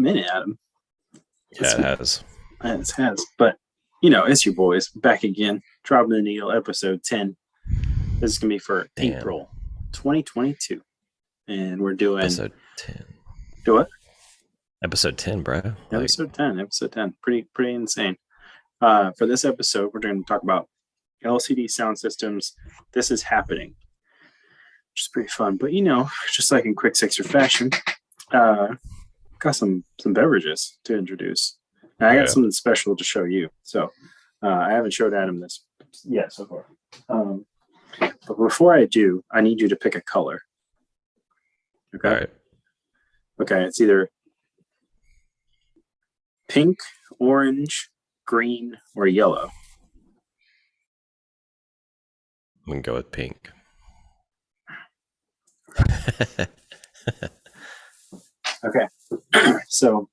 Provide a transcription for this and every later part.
minute, Adam. Yeah, it has. It has. But, it's your boys back again. Dropping the Needle, episode 10. This is going to be for April 2022. And we're doing... Episode 10. Do what? Episode 10, bro. Episode 10. Pretty insane. For this episode, we're going to talk about LCD Soundsystems. This is happening. Which is pretty fun. But, just like in quick sixer fashion, got some beverages to introduce. And I got something special to show you. So I haven't showed Adam this yet so far. But before I do, I need you to pick a color. Okay. All right. Okay. It's either pink, orange, green, or yellow. I'm going to go with pink. Okay. So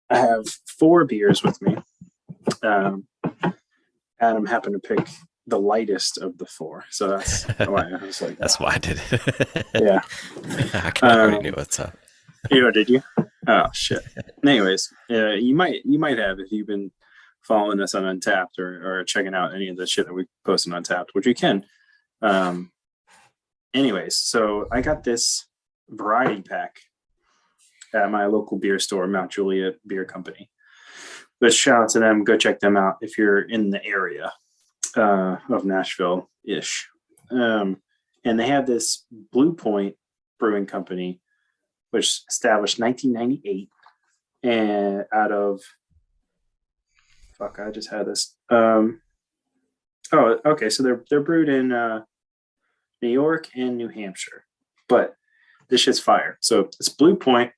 I have 4 beers with me. Adam happened to pick the lightest of the 4. So that's why I was like, that's why I did it. Yeah. I already knew what's up. Did you? Oh, shit. Anyways, you might have if you've been following us on Untapped or checking out any of the shit that we post on Untapped, which you can. Anyways, so I got this variety pack at my local beer store, Mount Juliet Beer Company. But shout out to them. Go check them out if you're in the area of Nashville-ish. And they have this Blue Point Brewing Company, which established 1998, and out of I just had this. Okay, so they're brewed in New York and New Hampshire, but this shit's fire. So it's Blue Point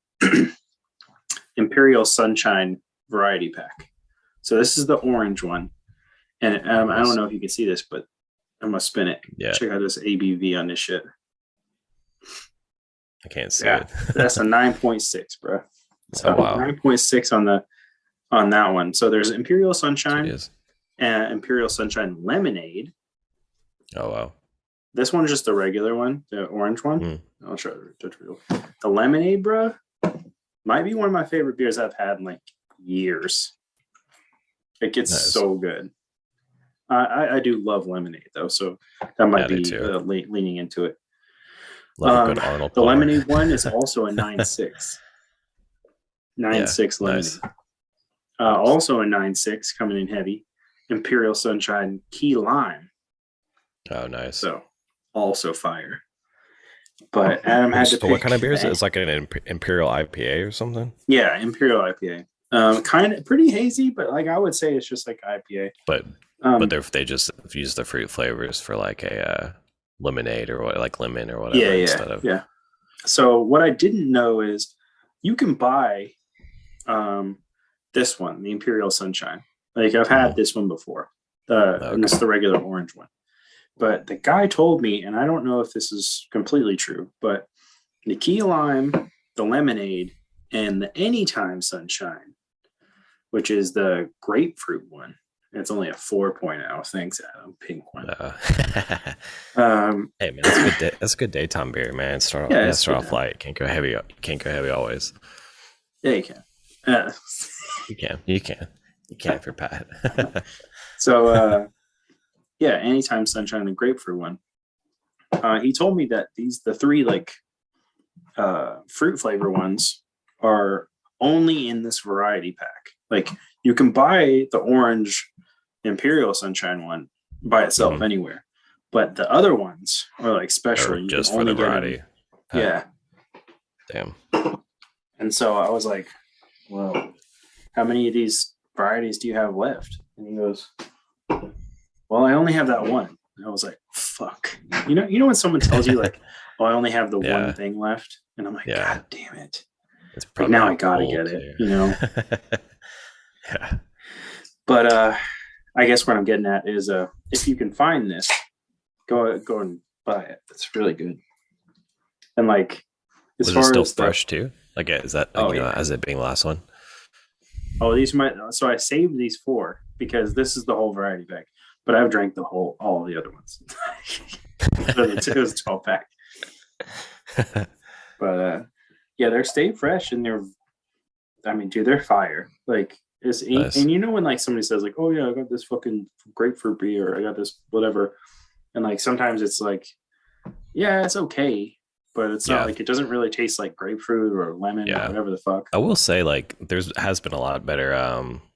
Imperial Sunshine Variety Pack. So this is the orange one, and I don't know if you can see this, but I'm gonna spin it. Yeah. Check out this ABV on this shit. I can't see it. That's a 9.6, bro. So wow. 9.6 on that one. So there's Imperial Sunshine and Imperial Sunshine Lemonade. Oh, wow. This one's just the regular one, the orange one. I'll show you. The Lemonade, bro, might be one of my favorite beers I've had in like years. It gets so good. I do love lemonade, though, so that might be leaning into it. Love a good Arnold the lemonade one is also a 9.6. 9.6 lemonade. Nice. Also a 9.6 coming in heavy. Imperial Sunshine Key Lime. Oh, nice. So also fire. But Adam had to pick. What kind of beer is it? It's like an Imperial IPA or something? Yeah, Imperial IPA. Kind of pretty hazy, but like I would say it's just like IPA. But they just use the fruit flavors for like a lemonade or what, like lemon or whatever instead of. Yeah. So what I didn't know is you can buy this one, the Imperial Sunshine. Like I've had this one before. And it's the regular orange one. But the guy told me, and I don't know if this is completely true, but the key lime, the lemonade, and the Anytime Sunshine, which is the grapefruit one. It's only a 4.0. Thanks, Adam. Pink one. Hey man, that's a good daytime beer, man. Start off light. Can't go heavy. Can't go heavy always. Yeah, you can. You can if you're Pat. So, Anytime Sunshine and grapefruit one. He told me that the 3 like fruit flavor ones are only in this variety pack. Like you can buy the orange Imperial Sunshine one by itself anywhere, but the other ones are like special. Just for the variety. Yeah. Damn. And so I was like, well, how many of these varieties do you have left? And he goes, well, I only have that one. And I was like, fuck. You know when someone tells you like, oh, I only have the one thing left? And I'm like, God damn it. It's like, now I gotta get it, Yeah. But I guess what I'm getting at is if you can find this, go and buy it. It's really good. And like as far as still fresh too? Like is that as it being the last one? Oh, so I saved these 4 because this is the whole variety pack. But I've drank all the other ones. It was a 12 pack. But Yeah, they're stay fresh and dude, they're fire. Like it's Nice. and you know when like somebody says like, oh yeah, I got this fucking grapefruit beer, or I got this whatever, and like sometimes it's like, yeah, it's okay, but it's not like it doesn't really taste like grapefruit or lemon or whatever the fuck. I will say like has been a lot better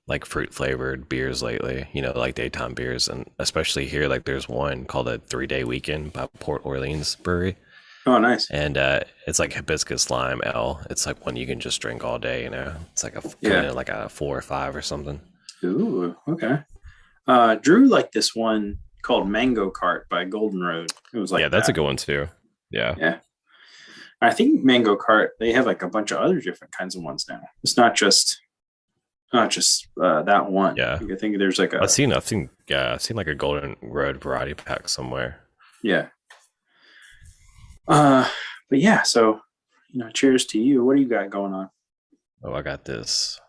like fruit flavored beers lately, you know, like daytime beers, and especially here like there's one called a 3-day weekend by Port Orleans Brewery. Oh, nice. And it's like hibiscus lime ale. It's like one you can just drink all day, you know. It's like like a 4 or 5 or something. Ooh, okay. Drew liked this one called Mango Cart by Golden Road. It was like that's a good one too. Yeah. I think Mango Cart, they have like a bunch of other different kinds of ones now. It's not just that one. Yeah. I think there's like I've seen like a Golden Road variety pack somewhere. Yeah. But yeah, so cheers to you. What do you got going on? Oh, I got this.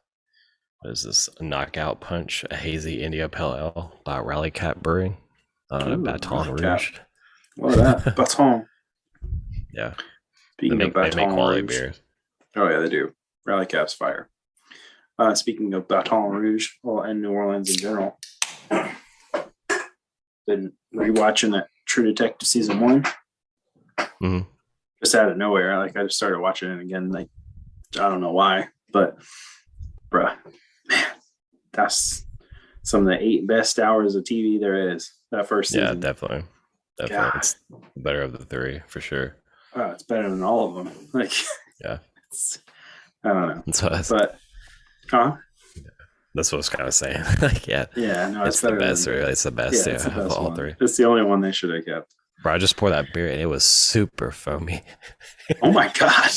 What is this? Knockout Punch, a hazy India Pale Ale by Rally Cat Brewing. Baton Rouge. What that? Baton. Yeah. Speaking of Baton they make quality Rouge. beers. Oh yeah, they do. Rally Cap's fire. Speaking of Baton Rouge, and New Orleans in general, been rewatching that True Detective season 1. Mm-hmm. Just out of nowhere, like I just started watching it again. Like I don't know why, but bruh, man, that's some of the 8 best hours of TV there is. That first season. Yeah, definitely. God. It's better of the 3 for sure. It's better than all of them. Like, yeah, I don't know. That's what I was kind of saying. Like, no, it's the best. It's the best. Yeah, it's the best of all one. 3. It's the only one they should have kept. Bro, I just poured that beer and it was super foamy. Oh my god!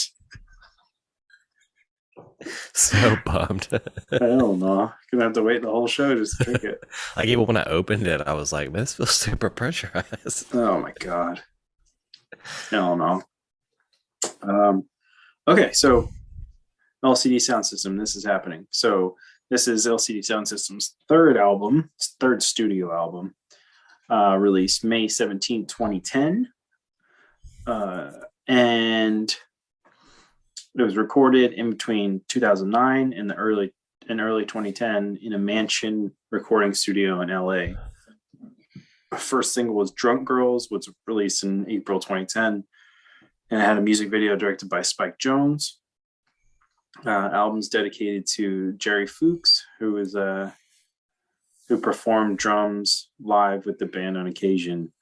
So bummed. Hell no! Gonna have to wait the whole show just to drink it. Like even when I opened it, I was like, "This feels super pressurized." Oh my god! Hell no. Okay, so LCD Soundsystem. This is happening. So this is LCD Soundsystem's third studio album, released May 17, 2010. And it was recorded in between 2009 and early 2010 in a mansion recording studio in LA. First single was Drunk Girls, which was released in April 2010. And it had a music video directed by Spike Jonze. Album's dedicated to Jerry Fuchs, who performed drums live with the band on occasion,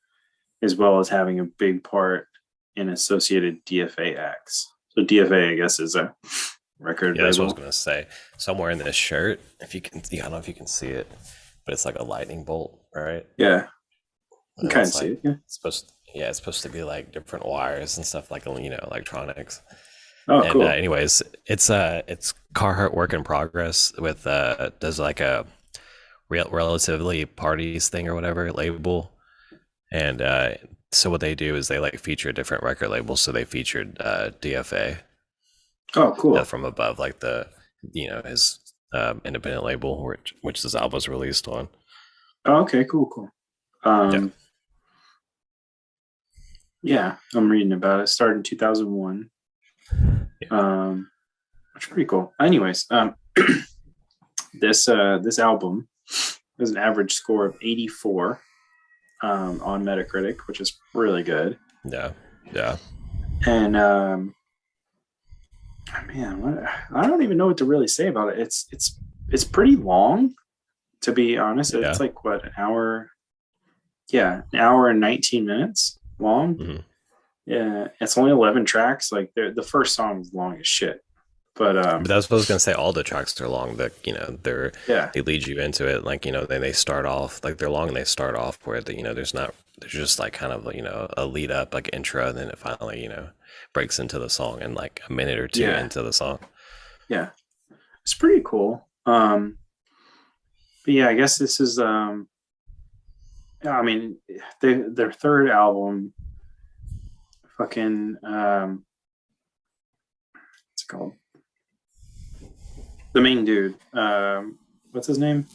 as well as having a big part in associated DFA acts. So DFA, I guess, is a record label. That's what I was going to say. Somewhere in this shirt, if you can, I don't know if you can see it, but it's like a lightning bolt, right? Yeah, you kind of see it. Yeah, it's supposed to be like different wires and stuff, like electronics. Oh, and, cool. Anyways, it's Carhartt Work in Progress with does like a relatively parties thing or whatever label, and so what they do is they like feature different record labels. So they featured DFA. Oh, cool. From above, like the his independent label, which this album was released on. Oh, okay, cool. Yeah, I'm reading about it. Started in 2001. Which is pretty cool. Anyways, this album has an average score of 84 on Metacritic, which is really good. Yeah. And man, I don't even know what to really say about it. It's pretty long, to be honest. Yeah. It's like what, an hour? Yeah, an hour and 19 minutes long. Mm-hmm. Yeah, it's only 11 tracks. Like the first song is long as shit. But that's what I was gonna say. All the tracks are long. That they lead you into it. Like then they start off like they're long and they start off where there's just like kind of a lead up, like intro, and then it finally breaks into the song in like a minute or two into the song. Yeah, it's pretty cool. But yeah, I guess this is their third album. Fucking what's it called? The main dude. What's his name?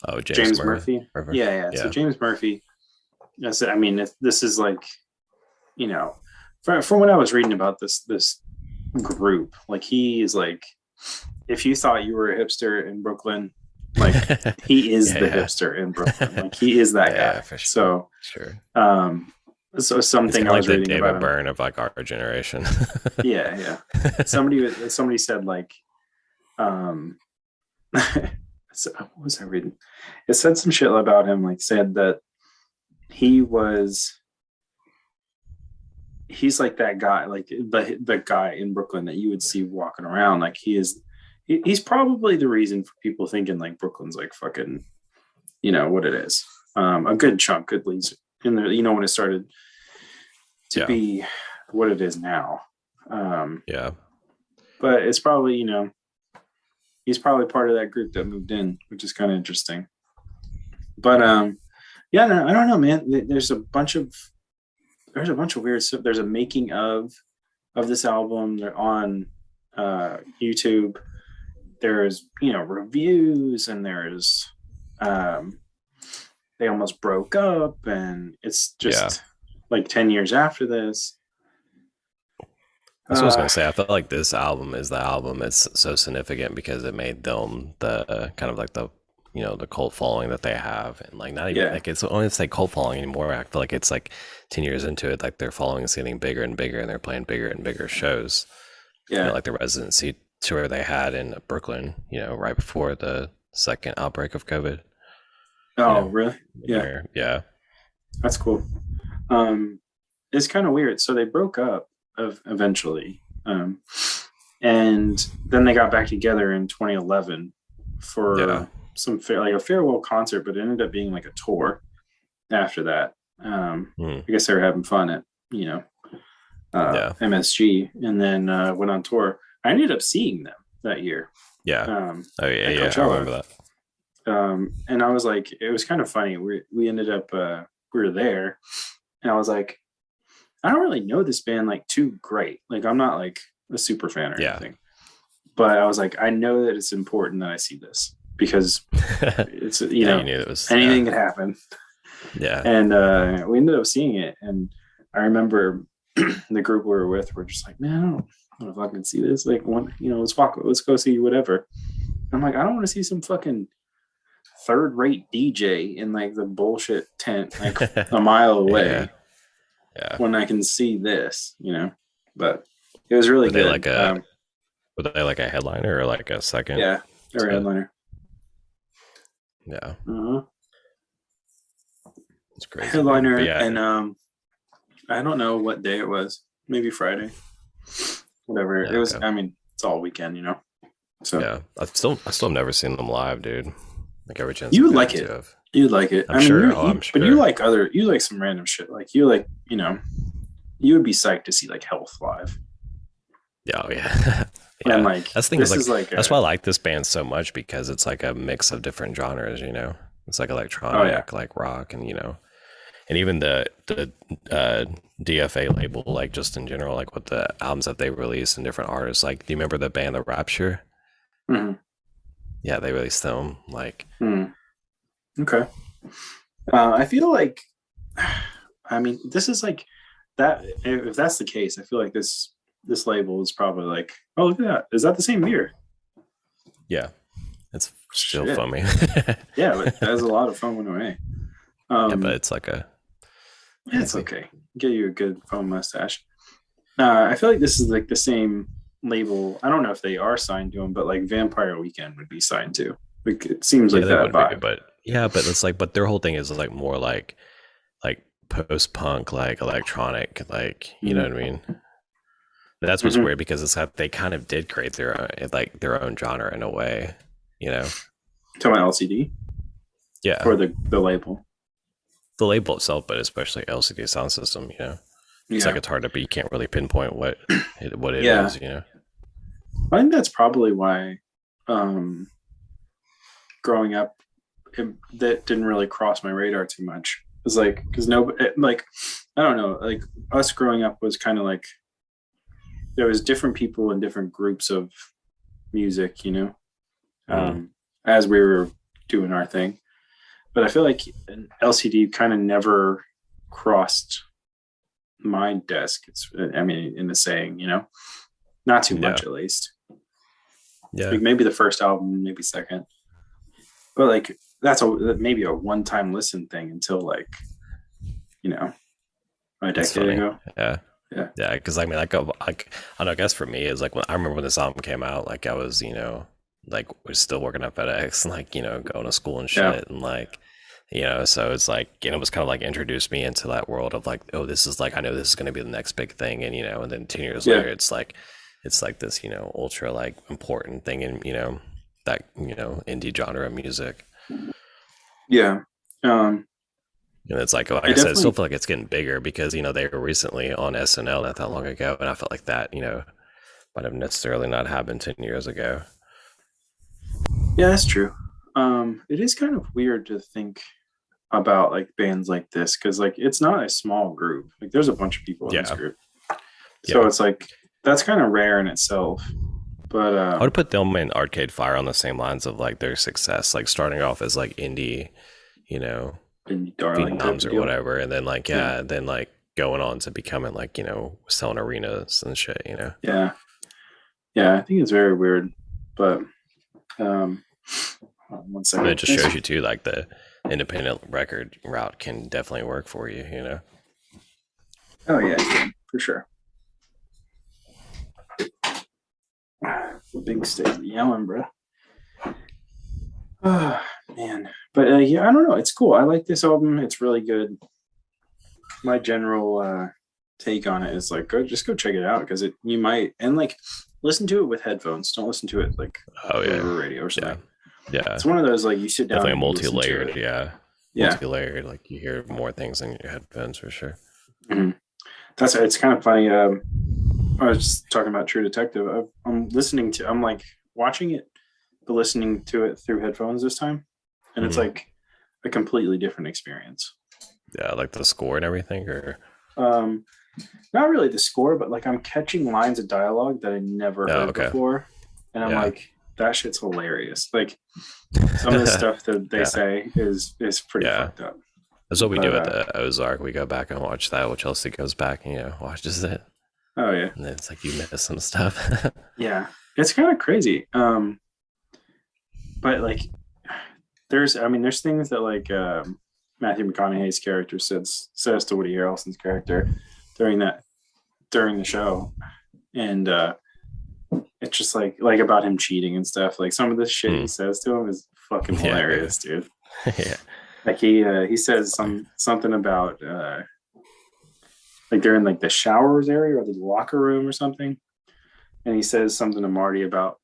Oh, James Murphy. Yeah. So James Murphy. This is like, from what I was reading about this group. Like he is like, if you thought you were a hipster in Brooklyn, like he is the hipster in Brooklyn. Like he is that guy. For sure. So, so something I was like reading the about David him. Byrne of like our generation. Yeah. Somebody said like, so what was I reading? It said some shit about him, like said that he's like that guy, like the guy in Brooklyn that you would see walking around. Like he's probably the reason for people thinking like Brooklyn's like fucking, what it is. A good chunk at least in there, when it started to be what it is now. But it's probably, he's probably part of that group that moved in, which is kind of interesting. But no, I don't know, man. There's a bunch of weird stuff. There's a making of this album. They're on YouTube. There's reviews, and there's they almost broke up, and it's just like 10 years after this. That's what I was gonna say. I feel like this album is the album. It's so significant because it made them the kind of like the the cult following that they have, and like not even like it's only like cult following anymore. I feel like it's like 10 years into it, like their following is getting bigger and bigger, and they're playing bigger and bigger shows. Like the residency tour they had in Brooklyn, right before the second outbreak of COVID. Oh, really? Yeah. That's cool. It's kind of weird. So they broke up eventually, and then they got back together in 2011 for some a farewell concert, but it ended up being like a tour after that. I guess they were having fun at MSG, and then went on tour. I ended up seeing them that year. I remember that. And I was like, it was kind of funny. We ended up we were there, and I was like, I don't really know this band like too great. Like I'm not like a super fan or anything, but I was like, I know that it's important that I see this because it's you knew it was, anything could happen. And we ended up seeing it, and I remember the group we were with were just like, man, I don't know if I can see this. Like, let's go see whatever. I'm like, I don't want to see some fucking third-rate DJ in like the bullshit tent like a mile away. When I can see this, but it was really good. Were they like a headliner or like a second? Yeah, they were a headliner. Yeah. It's crazy. Headliner, and I don't know what day it was. Maybe Friday. Whatever. It was. I mean, it's all weekend, So I still have never seen them live, dude. Like every chance. You would like it. You'd like it. I'm sure. But you like some random shit. Like you would be psyched to see like Health live. Yeah. And like that's the thing is like that's why I like this band so much, because it's like a mix of different genres. It's like electronic, like rock, and and even the DFA label, like just in general, like with the albums that they release and different artists. Like, do you remember the band The Rapture? Mm-hmm. Yeah, they released them. Like, okay. I feel like, I mean, this is like that. If that's the case, I feel like this label is probably like, oh, look at that. Is that the same beer? Yeah, it's still foamy. Yeah, but that's a lot of foam went away. But it's like it's okay. Get you a good foam mustache. I feel like this is like the same label. I don't know if they are signed to them, but like Vampire Weekend would be signed to. Like it seems like that vibe. But it's like, but their whole thing is like more like post-punk, like electronic, like you know what I mean. That's what's weird, because it's that they kind of did create their own genre in a way, Talking about LCD, or the label. The label itself, but especially LCD Soundsystem, it's like it's hard to be. You can't really pinpoint what it is, I think that's probably why growing up, that didn't really cross my radar too much. It's like, because I don't know, like us growing up was kind of like there was different people in different groups of music, as we were doing our thing. But I feel like an LCD kind of never crossed my desk. In the saying, not too much at least. Yeah, like maybe the first album, maybe second, but like that's maybe a one-time listen thing until like a decade ago. Yeah, because I mean, like, I don't know, I guess for me, is like when I remember when this album came out, like I was, like was still working at FedEx, and like, going to school and shit, and like, so it's like, it was kind of like introduced me into that world of like, oh, this is like, I know this is going to be the next big thing, and and then 10 years later, it's like this, ultra like important thing in, that, indie genre of music. Yeah. And it's like, I said, I still feel like it's getting bigger because, they were recently on SNL not that long ago. And I felt like that, might have necessarily not happened 10 years ago. Yeah, that's true. It is kind of weird to think about like bands like this because like it's not a small group. Like there's a bunch of people in this group. So it's like that's kind of rare in itself. But I would put them and Arcade Fire on the same lines of like their success, like starting off as like indie, phenoms or whatever, and then like then like going on to becoming like selling arenas and shit. Yeah, I think it's very weird, but 1 second. But it just shows you too, like the independent record route can definitely work for you. Oh yeah, for sure. Big stick yelling, bro. Oh man, but I don't know. It's cool. I like this album. It's really good. My general take on it is like, just go check it out because you might and like listen to it with headphones. Don't listen to it like over radio or something. Yeah, it's one of those like you sit down. Definitely multi-layered. Multi-layered. Like you hear more things in your headphones for sure. Mm-hmm. It's kind of funny. I was just talking about True Detective. I'm like watching it, but listening to it through headphones this time, and it's like a completely different experience. Yeah, like the score and everything, or not really the score, but like I'm catching lines of dialogue that I never heard before, and I'm like, that shit's hilarious. Like some of the stuff that they say is pretty fucked up. That's what we do at the Ozark. We go back and watch that, which Chelsea goes back and watches it. Oh yeah, and it's like you miss some stuff. Yeah, it's kind of crazy. But like, there's things that like Matthew McConaughey's character says to Woody Harrelson's character during the show, and it's just like about him cheating and stuff. Like some of the shit he says to him is fucking hilarious, dude. Yeah, like he says something about like they're in like the showers area or the locker room or something, and he says something to Marty about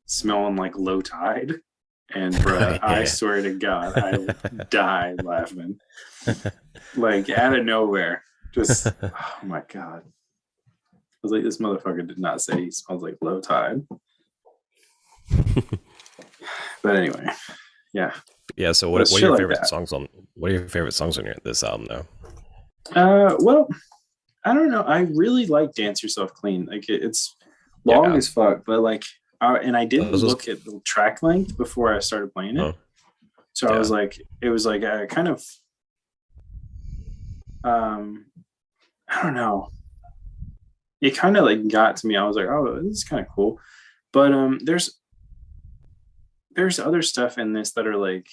smelling like low tide. And bruh, I swear to God, I died laughing. Like out of nowhere. Just oh my God. I was like, this motherfucker did not say he smells like low tide. But anyway, yeah. Yeah, so what are your favorite songs on this album though? Well, I don't know. I really like Dance Yourself Clean. Like it's long as fuck, but like and I didn't look at the track length before I started playing it. So I was like, it was like a kind of, I don't know. It kind of like got to me. I was like, oh, this is kind of cool. But there's other stuff in this that are like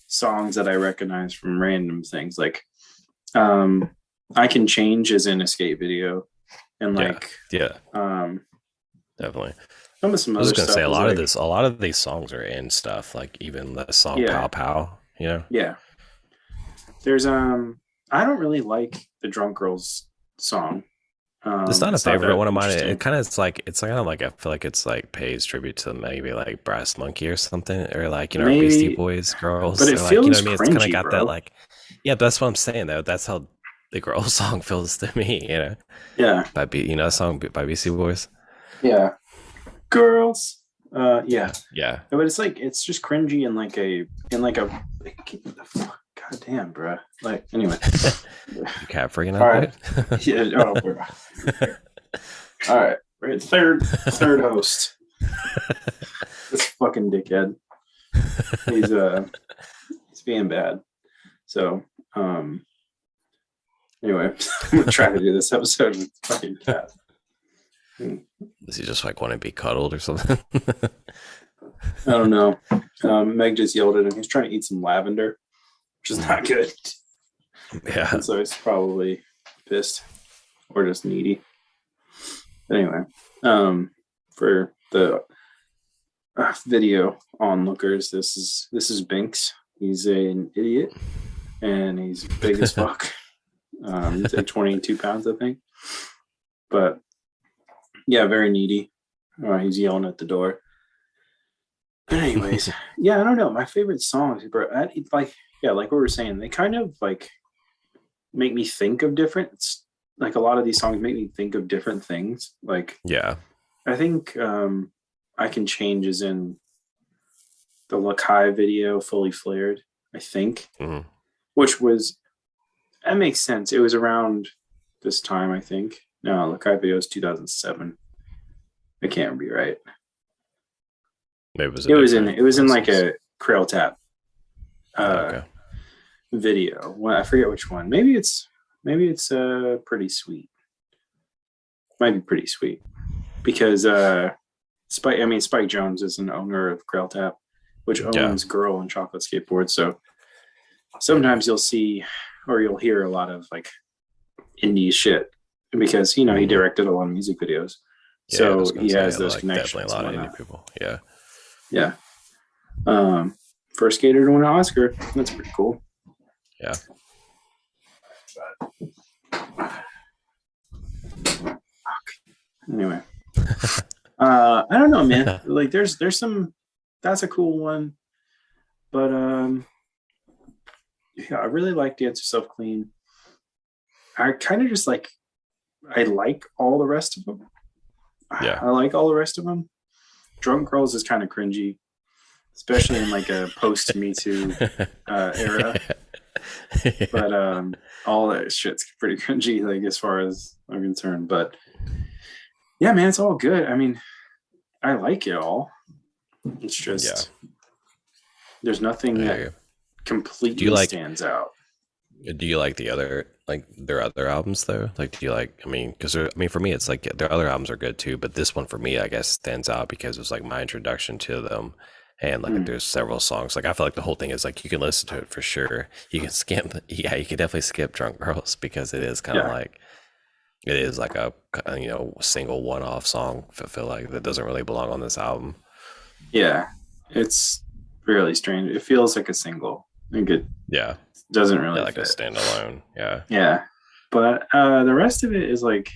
songs that I recognize from random things. Like I Can Change is in Escape Video. And like, definitely. I was gonna say a lot of these songs are in stuff, like even the song Pow Pow, Yeah. There's I don't really like the Drunk Girls song. It's not a favorite one of mine. It kind of I feel like it's like pays tribute to maybe like Brass Monkey or something, or like Beastie Boys girls. But it feels like, cringy, it's kind of got that like but that's what I'm saying though. That's how the girl song feels to me, Yeah. By a song by Beastie Boys. Yeah. Girls. Yeah. But it's just cringy and God damn, bro. Like anyway. Cat freaking out. Right. Yeah. Oh, bro. All right. We're at third host. This fucking dickhead. He's being bad. So anyway, I'm gonna try to do this episode with fucking Cat. Hmm. Does he just like want to be cuddled or something? I don't know. Meg just yelled at him. He's trying to eat some lavender, which is not good. Yeah. And so he's probably pissed or just needy. Anyway, for the video onlookers, this is Binks. He's an idiot, and he's big as fuck. He's like 22 pounds, I think. But yeah, very needy. He's yelling at the door. But anyways, yeah, I don't know. My favorite songs, bro. Like what we were saying, they kind of like make me think of different. Like a lot of these songs make me think of different things. Like Yeah. I think I Can Change is in the Lakai video, Fully Flared, I think, which was, that makes sense. It was around this time, I think. No, Lakai video is 2007. I can't be right. Maybe it was in like a Krail Tap video. Well, I forget which one. Maybe it's Pretty Sweet. Might be Pretty Sweet because Spike Jones is an owner of Krail Tap, which owns Girl and Chocolate Skateboard. So sometimes you'll see or you'll hear a lot of like indie shit because he directed a lot of music videos. Yeah, so he has those connections. Definitely a lot of indie people. Yeah. Yeah. First skater to win an Oscar. That's pretty cool. Yeah. Anyway. I don't know, man. Like there's some, that's a cool one. But yeah, I really like Dance Yourself Clean. I kind of just like, I like all the rest of them. Yeah. I like all the rest of them. Drunk Girls is kind of cringy, especially in like a post Me Too era. But all that shit's pretty cringy, like as far as I'm concerned. But yeah, man, it's all good. I mean, I like it all. It's just there's nothing that completely stands out. Do you like their other albums though? Like, do you like? I mean, because for me, it's like their other albums are good too, but this one for me, I guess, stands out because it was like my introduction to them, and like there's several songs. Like I feel like the whole thing is like you can listen to it for sure. You can skip, you can definitely skip Drunk Girls because it is kind of like it is like a single one-off song. I feel like that doesn't really belong on this album. Yeah, it's really strange. It feels like a single. I think it doesn't really like fit. A standalone. Yeah, but the rest of it is like.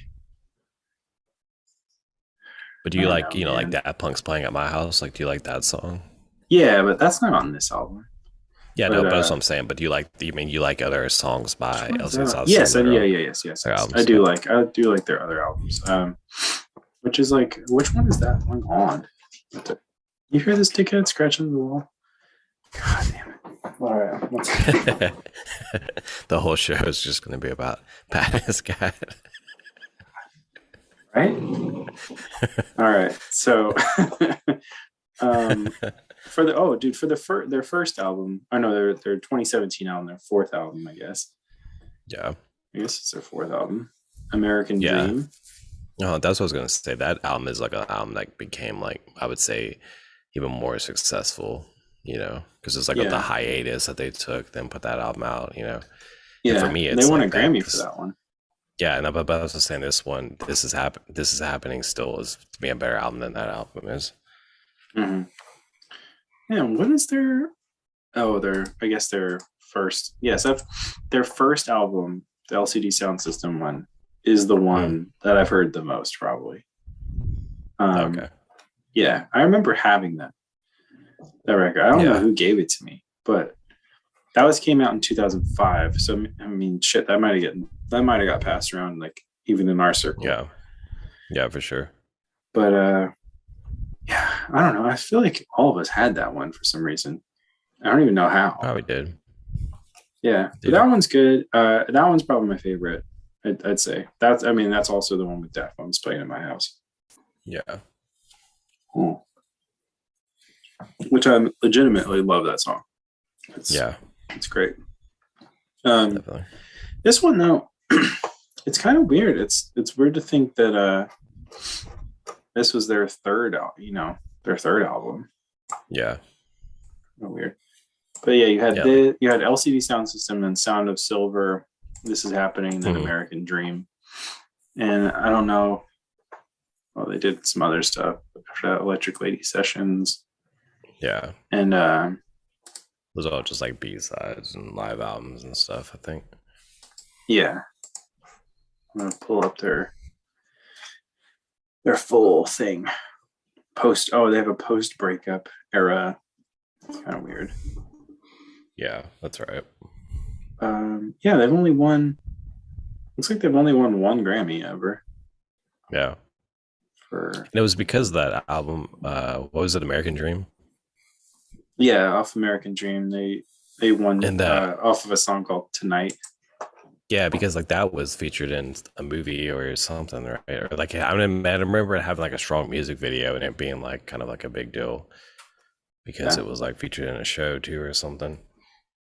But do you like like Daft Punk's Playing at My House? Like, do you like that song? Yeah, but that's not on this album. Yeah, but that's what I'm saying. But do you like? You like other songs by LCD Soundsystem? Yes. I do like their other albums. Which is like, which one is that one on? You hear this dickhead scratching the wall? God damn it! All right, the whole show is just going to be about patting this guy. Right? All right. So, for their first album, I know their 2017 album, their fourth album, I guess. Yeah. I guess it's their fourth album, American Dream. No, that's what I was gonna say. That album is like an album that became like, I would say, even more successful. Because it's like the hiatus that they took, then put that album out. Yeah. And for me, it's they won a Grammy for that one. Yeah, and but I was just saying this one, this is happening still is to be a better album than that album is. Mm-hmm. Yeah, what is their? Oh, their first. Yes, their first album, the LCD Soundsystem one, is the one that I've heard the most, probably. Okay. Yeah, I remember having that record. I don't know who gave it to me, but that came out in 2005. So I mean, shit, that might have got passed around, like even in our circle. Yeah, for sure. But yeah, I don't know. I feel like all of us had that one for some reason. I don't even know how. Probably did. Yeah, but that one's good. That one's probably my favorite. I'd say that's also the one with Daft Punk's Playing at My House. Yeah. Cool. Which I legitimately love that song. It's great. this was their third, their third album. Yeah. Weird. But yeah, you had you had LCD Soundsystem and Sound of Silver. This Is Happening, and then American Dream. And I don't know. Well, they did some other stuff. Electric Lady Sessions. Yeah. And those are all just like B-sides and live albums and stuff, I think. Yeah. I'm gonna pull up their full thing. They have a post breakup era. It's kind of weird. Yeah, that's right. Yeah, they've only won. Looks like they've only won one Grammy ever. Yeah. And it was because of that album. What was it, American Dream? Yeah, off American Dream, they won off of a song called Tonight. Yeah, because like that was featured in a movie or something, right? Or like I remember it having like a strong music video and it being like kind of like a big deal because it was like featured in a show too or something.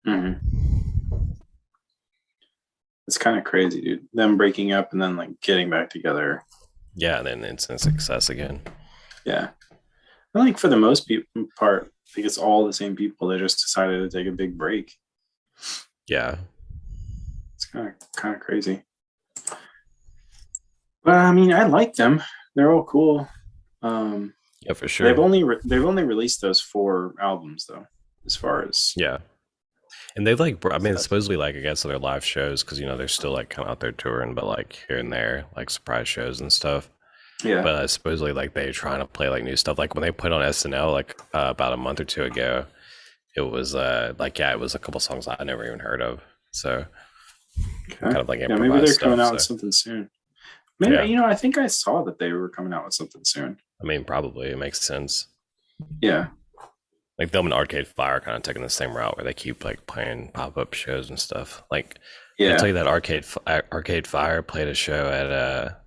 Mm-hmm. It's kind of crazy, dude. Them breaking up and then like getting back together. Yeah, and then instant success again. Yeah, I think for the most part, I think it's all the same people. They just decided to take a big break. Yeah. It's kind of crazy. But I mean, I like them. They're all cool. Yeah, for sure. They've only released those 4 albums though, as far as and they've like supposedly like I guess their live shows because they're still like kind of out there touring, but like here and there like surprise shows and stuff. Yeah. But supposedly like they're trying to play like new stuff. Like when they played on SNL like about a month or two ago, it was it was a couple songs I never even heard of. So kind of like maybe they're coming out with something soon. Maybe I think I saw that they were coming out with something soon. I mean, probably it makes sense. Yeah. Like them and Arcade Fire kind of taking the same route where they keep like playing pop-up shows and stuff. Like I tell you that Arcade Fire played a show at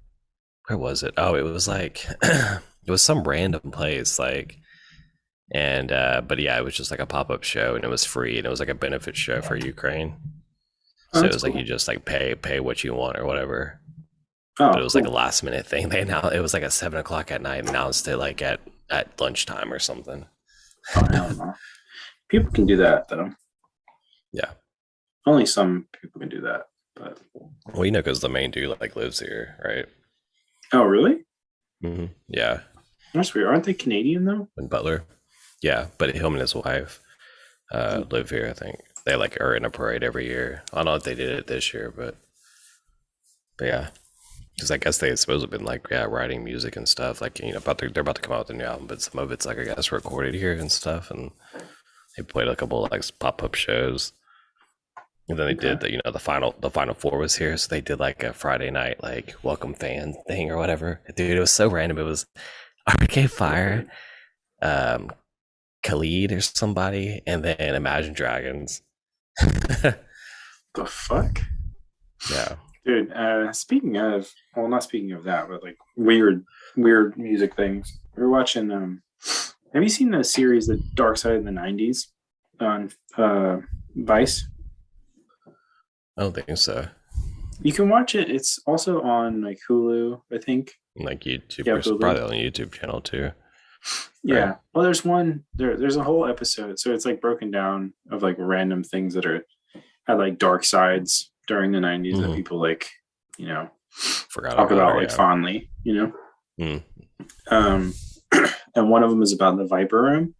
where was it? Oh, it was like it was some random place like and but yeah, it was just like a pop-up show and it was free and it was like a benefit show for Ukraine. So it was cool. Like you just like pay what you want or whatever. But it was like a last minute thing. They announced it was like at 7 o'clock at night and announced it like at lunchtime or something. I don't know. People can do that though. Yeah. Only some people can do that, but well, because the main dude like lives here, right? Oh, really? Mm-hmm. Yeah. That's weird. Aren't they Canadian though? In Butler. Yeah, but him and his wife live here. I think they like are in a parade every year. I don't know if they did it this year, but yeah. Because I guess they supposed to have been like writing music and stuff like they're about to come out with a new album, but some of it's like I guess recorded here and stuff, and they played a couple of like pop-up shows, and then they did the final 4 was here, so they did like a Friday night like welcome fan thing or whatever. Dude, it was so random. It was Arcade Fire, Khalid or somebody, and then Imagine Dragons. The fuck? Yeah. Dude, not speaking of that, but like weird music things. We were watching. Have you seen the series The Dark Side of the '90s on Vice? I don't think so. You can watch it. It's also on like Hulu, I think. Like YouTube, probably on the YouTube channel too. Yeah. Right? Well, there's one. There's a whole episode, so it's like broken down of like random things that had like dark sides during the 90s that people like, forgot talk about like fondly, and one of them is about the Viper Room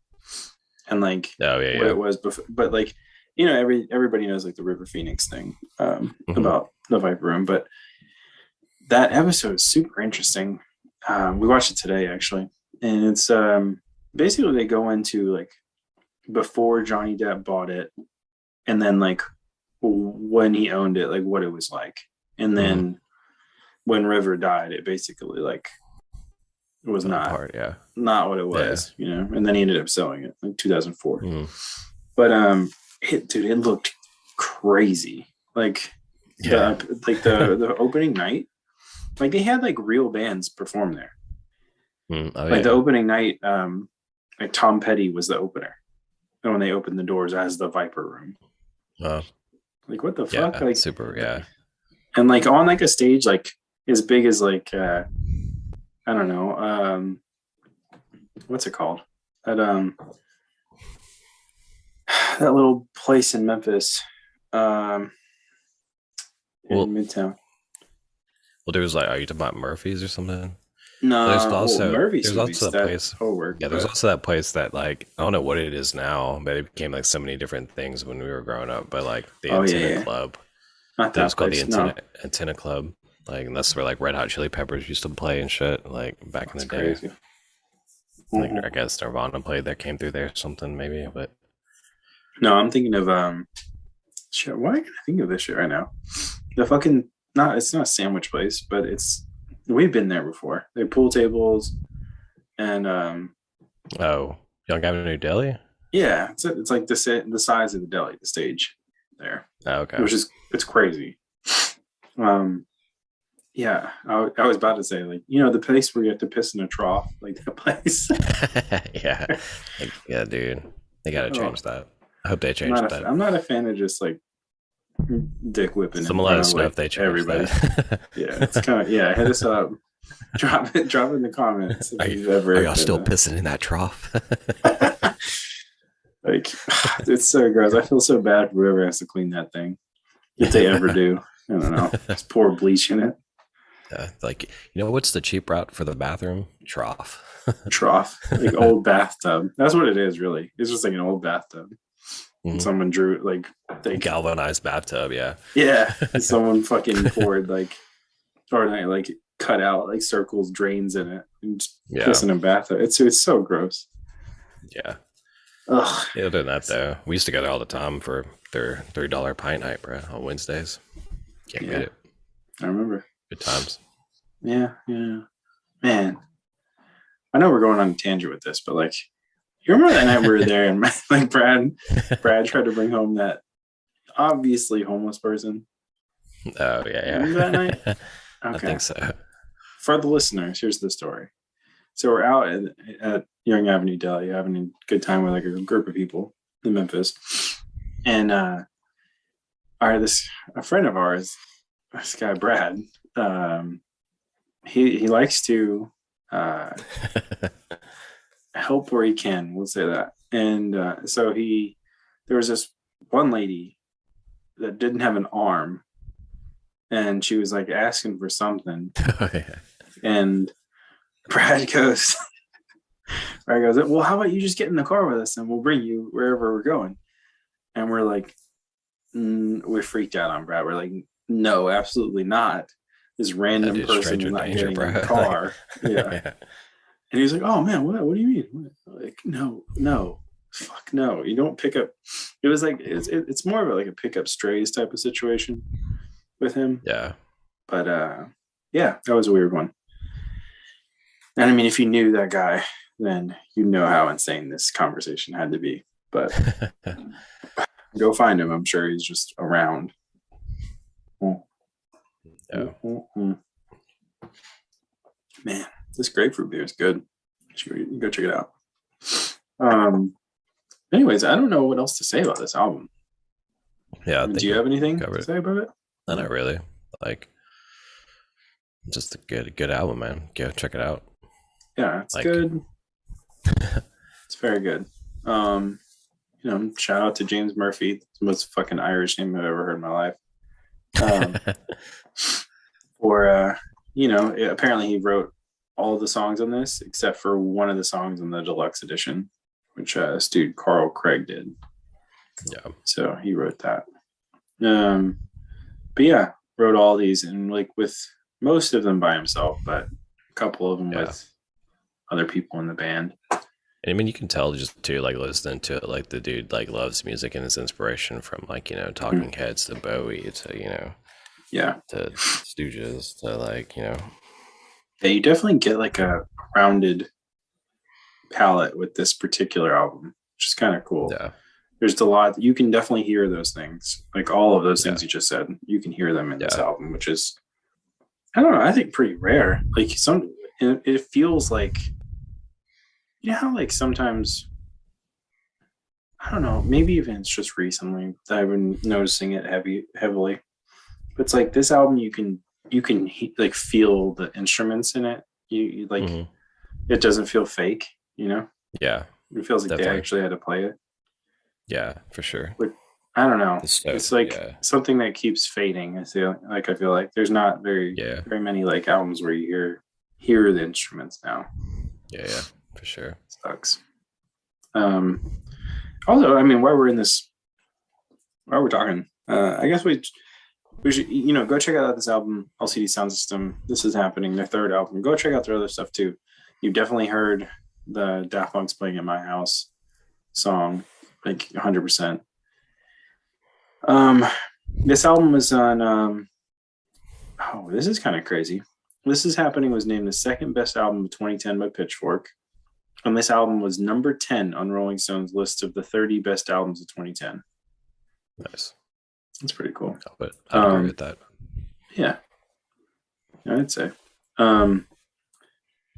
and like what it was before, but like, everybody knows like the River Phoenix thing about the Viper Room, but that episode is super interesting. We watched it today actually, and it's basically they go into like before Johnny Depp bought it and then like when he owned it, like what it was like, and then when River died, it basically like it was not what it was, and then he ended up selling it like 2004. But it looked crazy, like the opening night, like they had like real bands perform there. The opening night, like Tom Petty was the opener, and when they opened the doors as the Viper Room. Like what the fuck? Like super, yeah. And like on like a stage like as big as like I don't know, what's it called? That that little place in Memphis, in Well, Midtown. well, there was like, are you talking about Murphy's or something? There's No, well, also Murphy's there's movies also a that place. will work, Yeah, there's but also that place that like I don't know what it is now, but it became like so many different things when we were growing up. But like the oh yeah, Antenna yeah, Club, not it was that called the place. No, Antenna Club. Like and that's where like Red Hot Chili Peppers used to play and shit. Like back in that's the day, crazy. like Mm-mm. I guess Nirvana played that came through there or something maybe. But No, I'm thinking of shit. Why can I think of this shit right now? The fucking not. It's not a sandwich place, but it's we've been there before. They have pool tables and oh, Young Avenue Deli. yeah, it's like the size of the deli, the stage there, Oh, okay. which is it's crazy. Um, yeah, I was about to say like the place where you have to piss in a trough, like that place. Yeah, like, yeah, dude, they gotta Oh, change that. I hope they change that. I'm not a fan of just like dick whipping in Someone let front of us know like if they change everybody. that. Yeah, it's kind of hit us up. Drop it in the comments if you've Are ever y'all still pissing in that trough? like it's so gross. I feel so bad for whoever has to clean that thing. If they ever do. I don't know. Just pour bleach in it. Like, what's the cheap route for the bathroom? Trough. Trough. Like old bathtub. That's what it is, really. It's just like an old bathtub. And someone drew it like they galvanized bathtub, yeah. Yeah. Someone fucking poured or like cut out like circles, drains in it, and just piss in a bathtub. It's so gross. Yeah. Ugh. Other than that though, we used to go there all the time for their $3 pint night, bro, on Wednesdays. Can't beat it. I remember. Good times. Yeah. Man. I know we're going on a tangent with this, but like you remember that night we were there and like Brad tried to bring home that obviously homeless person. Oh yeah. Remember that night? Okay. I think so. For the listeners, here's the story. So we're out at Young Avenue Deli having a good time with like a group of people in Memphis. And a friend of ours, this guy Brad, he likes to help where he can, we'll say that. And so there was this one lady that didn't have an arm, and she was like asking for something. Oh, yeah. And Brad goes, well, how about you just get in the car with us and we'll bring you wherever we're going? And we're like, we're freaked out on Brad. We're like, no, absolutely not. This random person is not getting in the car. Yeah. And he's like, oh man, what do you mean? Like, no, fuck no. You don't pick up. It was like, it's more of like a pick up strays type of situation with him. Yeah. But yeah, that was a weird one. And I mean, if you knew that guy, then you know how insane this conversation had to be. But go find him. I'm sure he's just around. Yeah. Mm-hmm. Man, this grapefruit beer is good. You can go check it out. Anyways, I don't know what else to say about this album. Yeah. Do you have anything to say about it? No, not really. Like, just a good album, man. Go check it out. Yeah, it's good. It's very good. Shout out to James Murphy. It's the most fucking Irish name I've ever heard in my life. Apparently he wrote all the songs on this except for one of the songs on the deluxe edition, which this dude Carl Craig did. Yeah. So he wrote that. But yeah, wrote all these and like with most of them by himself, but a couple of them with other people in the band. And I mean, you can tell just too, like listening to it, like the dude like loves music and his inspiration from like Talking Heads to Bowie to to Stooges to like Yeah, you definitely get like a rounded palette with this particular album, which is kind of cool. Yeah, there's a lot you can definitely hear those things, like all of those things you just said. You can hear them in this album, which is I don't know. I think pretty rare. Like it feels like. You know how like sometimes I don't know, maybe even it's just recently that I've been noticing it heavily. But it's like this album you can like feel the instruments in it You like Hmm. it doesn't feel fake, Yeah, It feels like they definitely. actually had to play it. Yeah, for sure. But I don't know. The stuff. It's like Yeah, something that keeps fading. I feel like there's not very yeah, very many like albums where you hear the instruments now. yeah, yeah, for sure. Sucks. Um although I mean while we're talking, I guess we should go check out this album, LCD Soundsystem. This is happening, their third album. Go check out their other stuff too. You've definitely heard the Daft Punk's Playing at My House song, like 100%. Um, this album was on. Oh, this is kind of crazy. This is happening was named the second best album of 2010 by Pitchfork, and this album was number 10 on Rolling Stone's list of the 30 best albums of 2010. Nice. That's pretty cool. I'd agree with that. Yeah, I'd say. Um,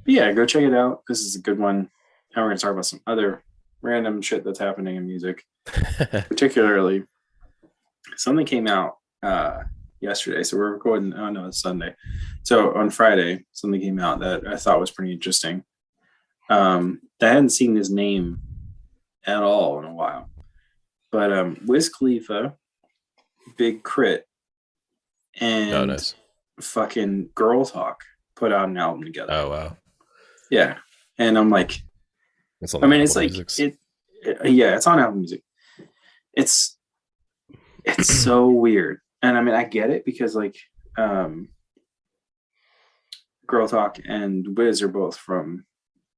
but yeah, go check it out. This is a good one. Now we're gonna talk about some other random shit that's happening in music, particularly something came out yesterday. So we're recording. Oh no, it's Sunday. So on Friday, something came out that I thought was pretty interesting. I hadn't seen his name at all in a while, but Wiz Khalifa, Big Crit, Oh, and nice. fucking Girl Talk put out an album together. Oh, wow. Yeah, and I'm like, It's on I mean, Apple it's like Music's. yeah, it's on Apple Music. It's so weird, and I mean, I get it because like, Girl Talk and Wiz are both from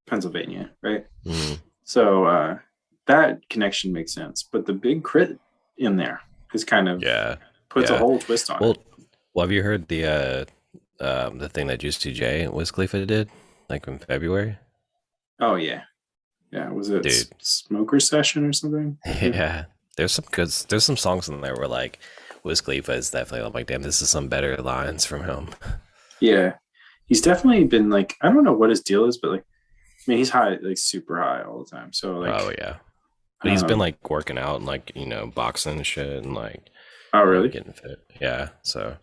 Pennsylvania, right? Mhm. So that connection makes sense. But the Big Crit in there is kind of Yeah, puts a yeah. whole twist on it. Well, have you heard the thing that Juicy J and Wiz Khalifa did, like in February? Oh yeah, yeah. Was it Dude, Smoker Session or something? yeah. There's some songs in there where like Wiz Khalifa is definitely I'm like, damn, this is some better lines from him. Yeah, he's definitely been like, I don't know what his deal is, but like, I mean, he's high, like super high all the time. So like, Oh yeah. But he's been um, like working out and like, boxing and shit and like, oh really? getting fit. Yeah. So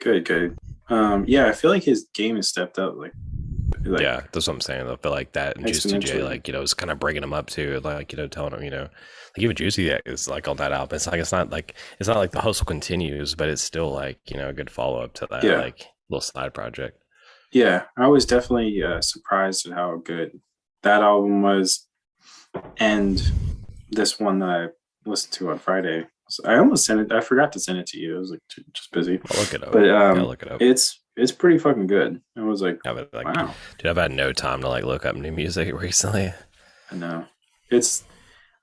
Good, good. Yeah, I feel like his game has stepped up, like yeah, that's what I'm saying. I feel like that and Juicy J, exponentially. like, is kind of bringing him up too, like, telling him, like even Juicy is like on that album. It's not like the hustle continues, but it's still like, a good follow up to that Yeah, like little side project. yeah. I was definitely surprised at how good that album was, and this one that I listened to on Friday. So I almost sent it. I forgot to send it to you. I was like just busy, I'll look it up. but Yeah, I'll look it up. it's pretty fucking good. I was like, Yeah, but like, wow. dude, I've had no time to like look up new music recently. I know. It's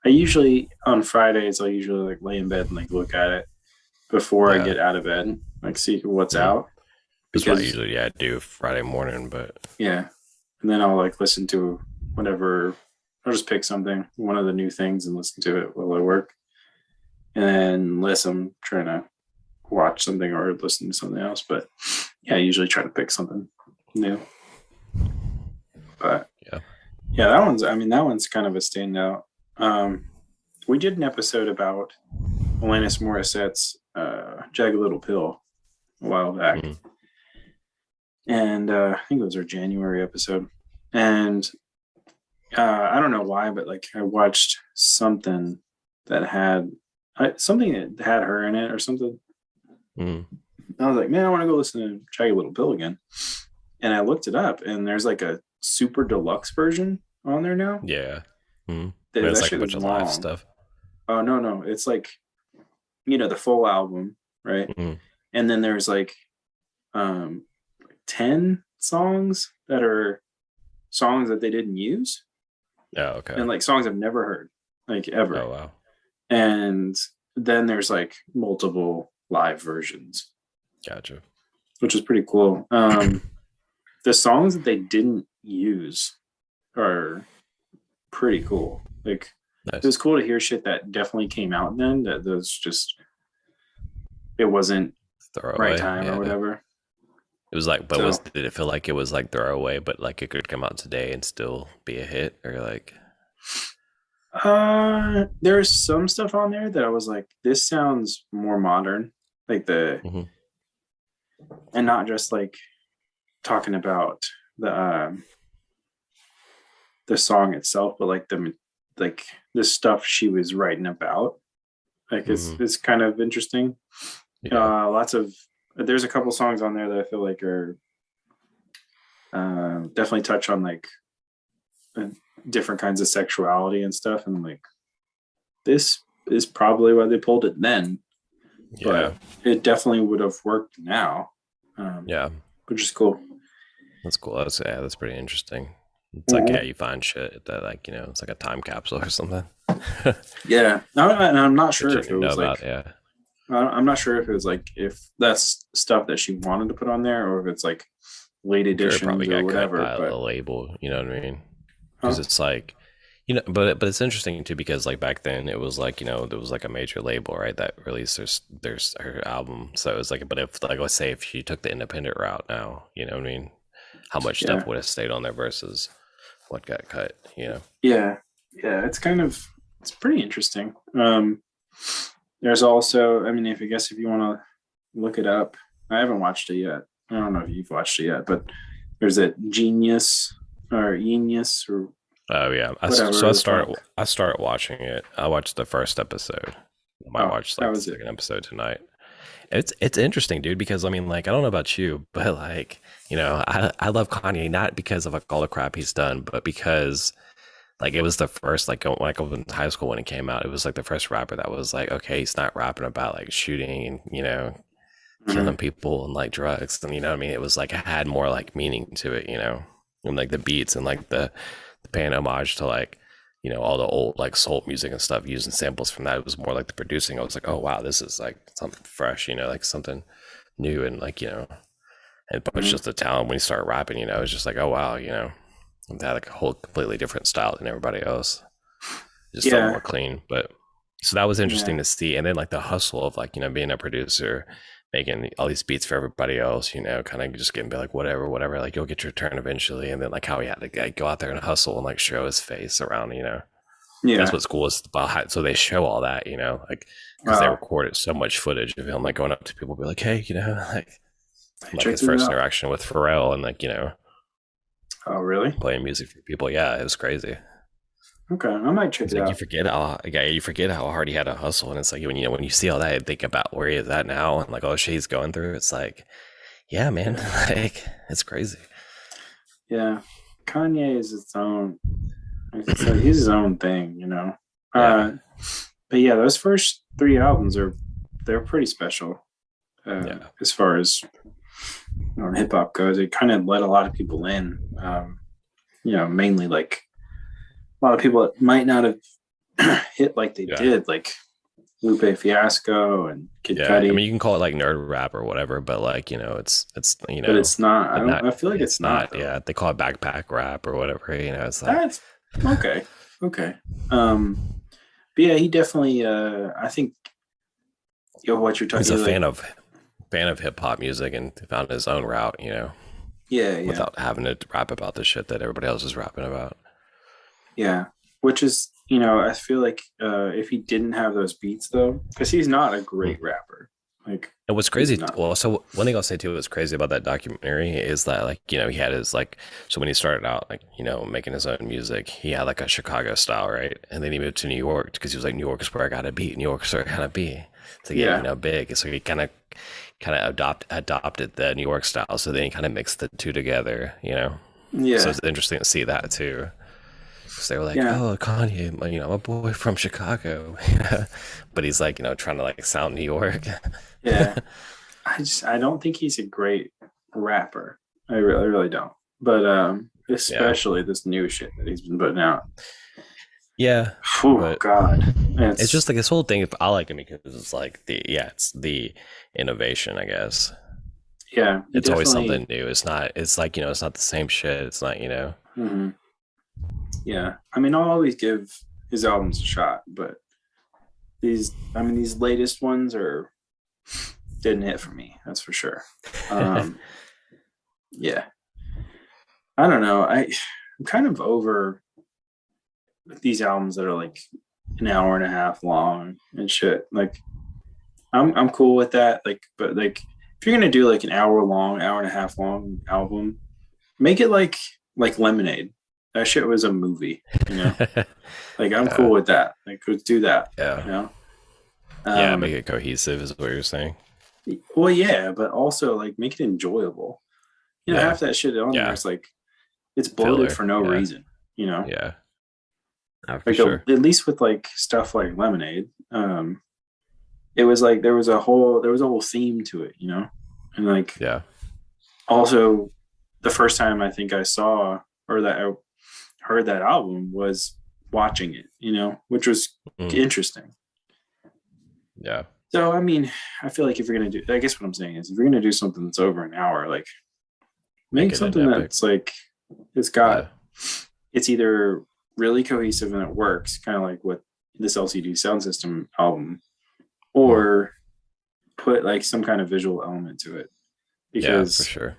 I usually on Fridays I'll usually like lay in bed and like look at it before I Yeah. get out of bed, like see what's Mhm. out That's what I because usually do Friday morning, but yeah, and then I'll like listen to whatever. I'll just pick something, one of the new things, and listen to it while I work. And then unless I'm trying to watch something or listen to something else, but yeah, I usually try to pick something new. But yeah. yeah, that one's kind of a standout. We did an episode about Alanis Morissette's Jagged Little Pill a while back, Mhm. and I think it was our January episode. And I don't know why, but like I watched something that had something that had her in it or something. Mhm. I was like, man, I want to go listen to Jagged Little Pill again. And I looked it up, and there's like a super deluxe version on there now. Yeah. Mhm. That, But it's that like a shit bunch is of live long. stuff. Oh no, it's like the full album, right? Mhm. And then there's like 10 songs that are songs that they didn't use, Oh, okay. and like songs I've never heard, like ever. Oh, wow. And then there's like multiple live versions, Gotcha. which is pretty cool. The songs that they didn't use are pretty cool. Like it Nice. was cool to hear shit that definitely came out then that was just it wasn't right Throwaway. time or Yeah. were. It was like, but So did it feel like it was like throwaway, but like it could come out today and still be a hit, or like, there's some stuff on there that I was like, this sounds more modern. Like Mhm. and not just like talking about the the song itself, but like the stuff she was writing about. Like it's kind of interesting. Yeah. There's a couple songs on there that I feel like are definitely touch on like different kinds of sexuality and stuff, and like this is probably why they pulled it then, but it definitely would have worked now. Which is cool. That's cool. That's pretty interesting. It's like, you find shit that, like, it's like a time capsule or something. Yeah. And I'm not sure if it was like, I'm not sure if it was like, if that's stuff that she wanted to put on there, or if it's like late editions or whatever. But the label, you know what I mean? Because it's like, but it's interesting too, because like back then it was like, there was like a major label, right, that released there's her album. So it was like, but if like, let's say if she took the independent route now, you know what I mean? How much stuff would have stayed on there versus what got cut, Yeah. It's pretty interesting. There's also, I mean, if you want to look it up, I haven't watched it yet. I don't know if you've watched it yet, but there's that Genius or oh yeah. I started watching it. I watched the first episode. I might watch like the second episode tonight. It's interesting, dude, because I mean, like, I don't know about you, but like, I love Kanye, not because of like all the crap he's done, but because like it was the first, like when I was in high school when it came out, it was like the first rapper that was like, okay, he's not rapping about like shooting and killing people and like drugs, and you know what I mean? It was like, it had more like meaning to it, and like the beats and like the paying homage to like, all the old like soul music and stuff, using samples from that. It was more like the producing. I was like, oh wow, this is like something fresh, like something new, and like, and but it's just the talent when you start rapping, it's just like, oh wow, they had like a whole completely different style than everybody else. Just felt more clean. But so that was interesting to see. And then like the hustle of like, being a producer, making all these beats for everybody else, kind of just getting be like, whatever, like you'll get your turn eventually. And then like how he had to like, go out there and hustle and like show his face around, that's what's cool is about. So they show all that, like, because they recorded so much footage of him like going up to people, be like, hey, like his first interaction with Pharrell, and like, oh really? Playing music for people. Yeah, it was crazy. Okay, I might check it out. You forget how hard he had to hustle, and it's like when you see all that, you think about where he is at now, and like all the shit he's going through. It's like, yeah, man, like it's crazy. Yeah, Kanye is its own. He's his own thing, But yeah, those first 3 albums they're pretty special. As far as hip hop goes, it kind of let a lot of people in. Mainly like a lot of people that might not have hit like they did, like Lupe Fiasco and Kid Cudi. I mean, you can call it like nerd rap or whatever, but like, it's but it's not. I feel like it's not. Yeah, they call it backpack rap or whatever. It's like that's okay. But yeah, he definitely. I think what you're talking. He's a fan of hip hop music and found his own route. Yeah. Without having to rap about the shit that everybody else is rapping about. Yeah, which is, I feel like if he didn't have those beats though, because he's not a great rapper. Like, and what's crazy, so one thing I'll say too, what's crazy about that documentary is that like, he had his like, so when he started out like, making his own music, he had like a Chicago style, right? And then he moved to New York because he was like, New York is where I gotta be. New York is where I gotta be to get, big. So he kind of adopted the New York style. So then he kind of mixed the two together, Yeah. So it's interesting to see that too. They were like, oh, Kanye, I'm a boy from Chicago, but he's like, trying to like sound New York. Yeah, I don't think he's a great rapper. I really don't. But especially this new shit that he's been putting out. Yeah. Oh God, it's just like this whole thing. If I like him because it's like it's the innovation, I guess. Yeah, it's always something new. It's not. It's like it's not the same shit. It's not Mm-hmm. Yeah, I mean, I'll always give his albums a shot, but these latest ones didn't hit for me. That's for sure. Yeah, I don't know. I'm kind of over these albums that are like an hour and a half long and shit. Like, I'm cool with that. Like, but like, if you're gonna do like an hour and a half long album, make it like Lemonade. That shit was a movie, you know. Like I'm Yeah. cool with that. Like let's do that. Yeah. You know. Yeah, make it cohesive is what you're saying. Well, yeah, but also like make it enjoyable. You know, Yeah. half that shit on there Yeah. is like it's bloated Filler. for no Yeah. reason. You know, Yeah. For like sure. at least with like stuff like Lemonade, it was like there was a whole theme to it. You know, and like Yeah. also the first time I think I saw or that I heard that album was watching it. You know, which was interesting. Yeah. So I mean, I feel like if you're gonna do, I guess what I'm saying is if you're gonna do something that's over an hour, like make something that's like it's either really cohesive and it works, kind of like what this LCD Soundsystem album, or put like some kind of visual element to it. Because for sure.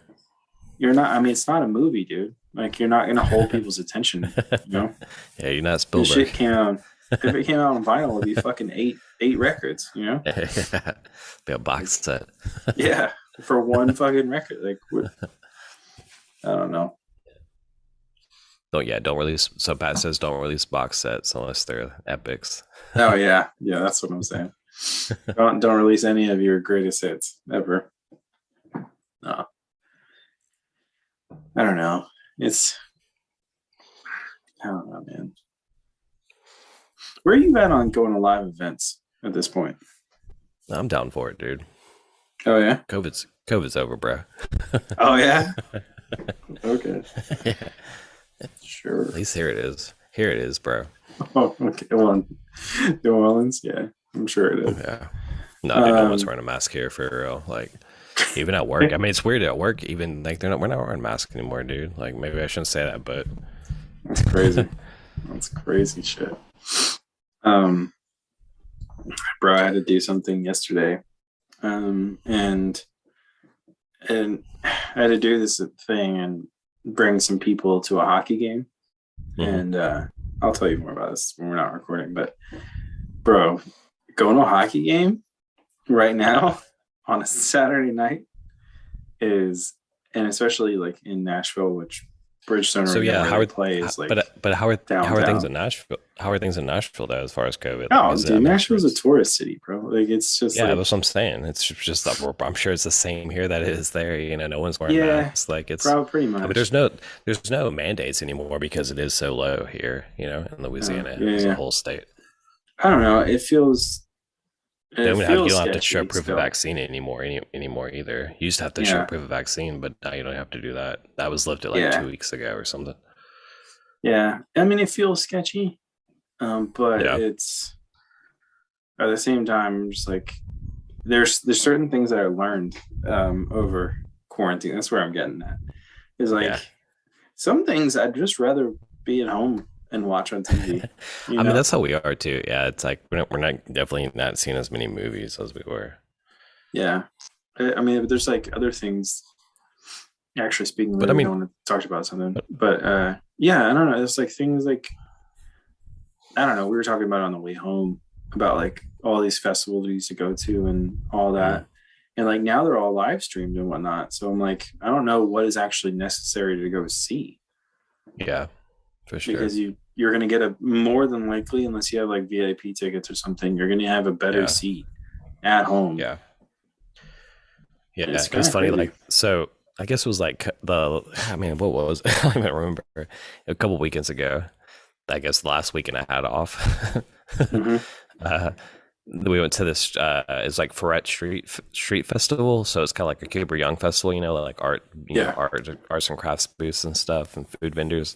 You're not. I mean, it's not a movie, dude. Like you're not gonna hold people's attention. You know. Yeah, you're not Spielberg. This shit came out. If it came out on vinyl, it'd be fucking eight records. You know. Be a box set. Yeah, for one fucking record. Like, I don't know. Don't release. So Pat says don't release box sets unless they're epics. Oh yeah, that's what I'm saying. don't release any of your greatest hits ever. No, I don't know. I don't know, man. Where are you at on going to live events at this point? I'm down for it, dude. Oh yeah, COVID's over, bro. Oh yeah. Okay. Yeah. Sure. At least here it is, bro. Oh, okay. Well, New Orleans, yeah, I'm sure it is. Yeah. No one's wearing a mask here for real. Like, even at work. I mean, it's weird at work. Even like we're not wearing masks anymore, dude. Like, maybe I shouldn't say that, but that's crazy. That's crazy shit. Bro, I had to do something yesterday, and I had to do this thing and bring some people to a hockey game. And I'll tell you more about this when we're not recording. But bro, going to a hockey game right now on a Saturday night is, and especially like in Nashville, which Bridgestone so yeah, how are things in Nashville? How are things in Nashville though, as far as COVID? Oh, dude, Nashville's a tourist city, bro. Like it's just that's what I'm saying. It's just I'm sure it's the same here that it is there. You know, no one's wearing masks. Like it's pretty much. But there's no mandates anymore because it is so low here. You know, in Louisiana, it's a whole state. I don't know. It feels. You don't have to show proof of vaccine anymore either. You used to have to show proof of vaccine, but now you don't have to do that. That was lifted like 2 weeks ago or something. Yeah, I mean, it feels sketchy, but it's at the same time just like there's certain things that I learned over quarantine. That's where I'm getting at. Is like some things I'd just rather be at home and watch on TV. I mean, that's how we are too. Yeah, it's like we're definitely not seeing as many movies as we were. Yeah, I mean, there's like other things. Actually, speaking, but I mean, I want to talk about something. But yeah, I don't know. It's like things like I don't know. We were talking about it on the way home about like all these festivals we used to go to and all that. And like now they're all live streamed and whatnot. So I'm like, I don't know what is actually necessary to go see. Yeah, for sure. Because you're going to get a more than likely, unless you have like VIP tickets or something, you're going to have a better seat at home. Yeah. Yeah. It's funny. Crazy. Like, so I guess it was like what was I don't even remember. A couple weekends ago, I guess last weekend I had off. We went to this it's like Ferret Street Festival, so it's kind of like a Cooper Young festival, you know, like art, arts and crafts booths and stuff and food vendors.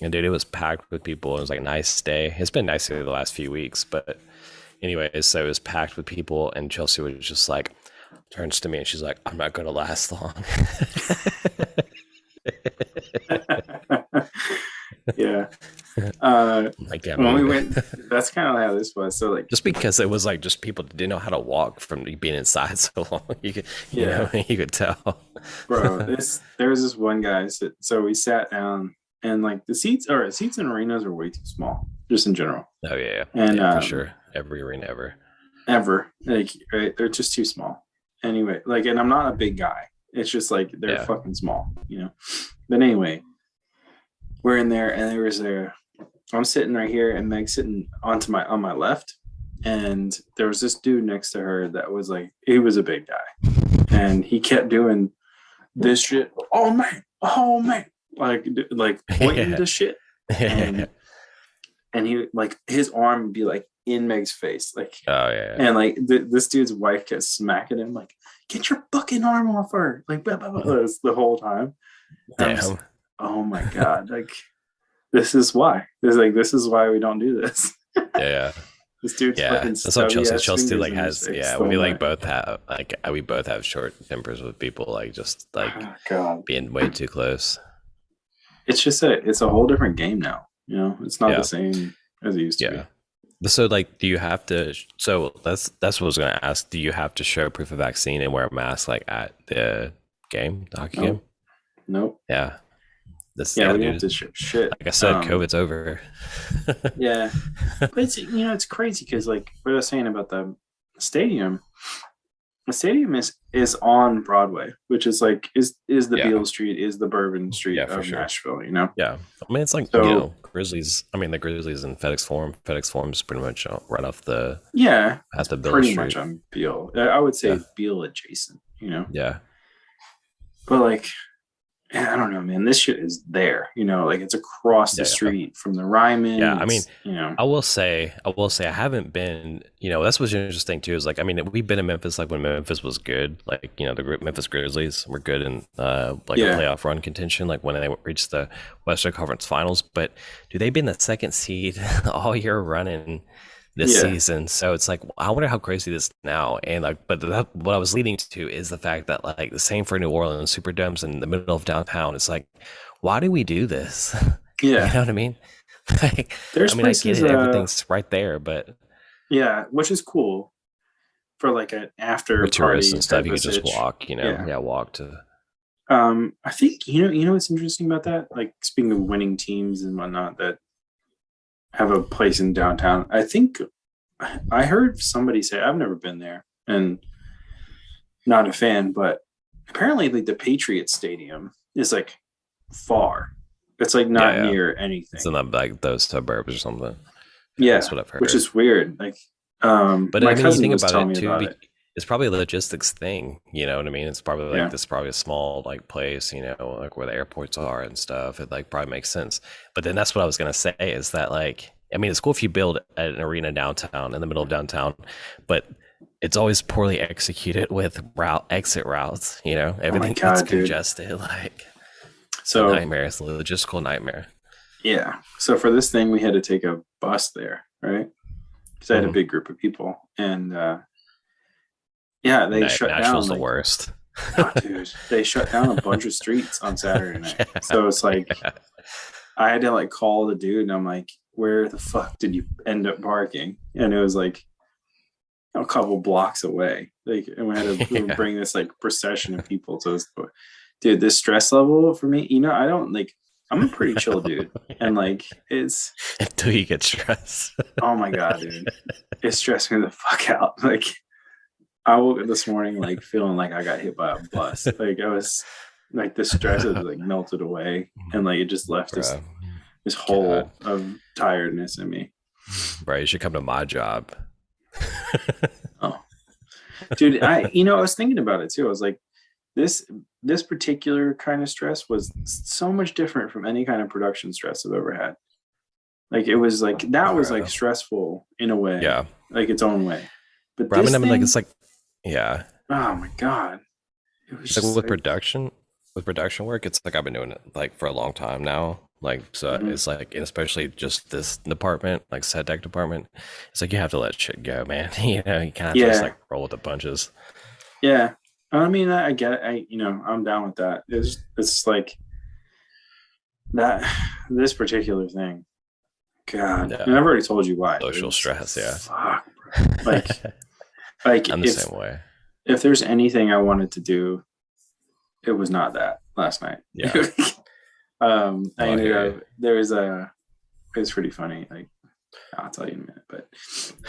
And dude, it was packed with people. It was like a nice day. It's been nice the last few weeks, but anyways, so it was packed with people, and Chelsea was just like turns to me and she's like, "I'm not going to last long." Yeah. Like when we went, that's kind of how this was. So like, just because it was like just people didn't know how to walk from being inside so long, you could tell. Bro, there was this one guy. So we sat down, and like the seats in arenas are way too small, just in general. Oh yeah, and for sure, every arena ever, like right, they're just too small. Anyway, like, and I'm not a big guy, It's just like they're fucking small, you know. But anyway, we're in there, and I'm sitting right here, and Meg's sitting on my left, and there was this dude next to her that was like, he was a big guy, and he kept doing this shit. Oh man, like pointing to shit, and he like his arm would be like in Meg's face, like, and like this dude's wife kept smacking him, like, get your fucking arm off her, like, blah, blah, blah, the whole time. Damn. Oh my god, like, this is why we don't do this. This dude's fucking that's what Chelsea like has. We both have short tempers with people, like, just like being way too close. It's just it's a whole different game now, you know. It's not the same as it used to be. So, like, do you have to? So that's what I was going to ask. Do you have to show proof of vaccine and wear a mask, like, at the game, the hockey game? Nope. Yeah. We have to shit. Like I said, COVID's over. Yeah, but it's, you know, it's crazy because, like, what I was saying about the stadium. The stadium is on Broadway, which is like is the Beale Street, is the Bourbon Street of Nashville, you know? Yeah. I mean, it's like, you know, Grizzlies. I mean, the Grizzlies in FedEx Forum. FedEx Forum is pretty much right off the at the Beale pretty Street. much on Beale. I would say Beale adjacent, you know? Yeah. But like, I don't know, man. This shit is there, you know, like it's across the street from the Ryman. Yeah, I mean, you know, I will say, I haven't been, you know, that's what's interesting too, is like, I mean, we've been in Memphis, like when Memphis was good, like, you know, the Memphis Grizzlies were good in a playoff run contention, like when they reached the Western Conference Finals. But they've been the second seed all year running this season. So it's like, I wonder how crazy this is now. And like, but what I was leading to is the fact that, like, the same for New Orleans, Superdome's in the middle of downtown. It's like, why do we do this? Yeah. You know what I mean? Like, there's places, I get it, everything's right there, but which is cool for like an after tourists and stuff. You can just walk, you know, walk to. I think, you know what's interesting about that? Like, speaking of winning teams and whatnot that have a place in downtown, I think I heard somebody say, I've never been there and not a fan, but apparently like the Patriots Stadium is like far. It's like not near anything. It's not like those suburbs or something. Yeah, that's what I've heard. Which is weird. Like, but my cousin was telling me about it. It's probably a logistics thing, you know what I mean? It's probably like this, probably a small like place, you know, like where the airports are and stuff. It like probably makes sense. But then that's what I was gonna say is that, like, I mean, it's cool if you build an arena downtown, in the middle of downtown, but it's always poorly executed with exit routes. You know, everything gets congested. Like, so it's a nightmare. It's a logistical nightmare. Yeah. So for this thing, we had to take a bus there, right? Because I had a big group of people, and they shut down. Nashville's the worst. Dude, they shut down a bunch of streets on Saturday night. So it's like, I had to like call the dude, and I'm like, where the fuck did you end up parking? And it was like a couple blocks away. Like, and we had to bring this like procession of people to this. Dude, this stress level for me, you know, I'm a pretty chill dude. And like, it's until you get stressed. Oh my God, dude. It stressed me the fuck out. Like, I woke up this morning like feeling like I got hit by a bus. Like, I was like, the stress was like melted away, and like it just left this hole of tiredness in me. Bro, you should come to my job. Oh, dude, I was thinking about it too. I was like, this particular kind of stress was so much different from any kind of production stress I've ever had. Like, it was like, that was like stressful in a way, like its own way. But bro, I mean, like, it's like, oh my God, it was like with production work. It's like I've been doing it like for a long time now. Like, so it's like, and especially just this department, like set deck department, it's like you have to let shit go, man. You know, you kind of just like roll with the punches. Yeah, I mean, I get it. I'm down with that. It's like that. This particular thing, God, and I've already told you why. Social stress, fuck, bro. Like I'm the same way. If there's anything I wanted to do, it was not that last night. Yeah. I ended up, it was pretty funny. Like, I'll tell you in a minute, but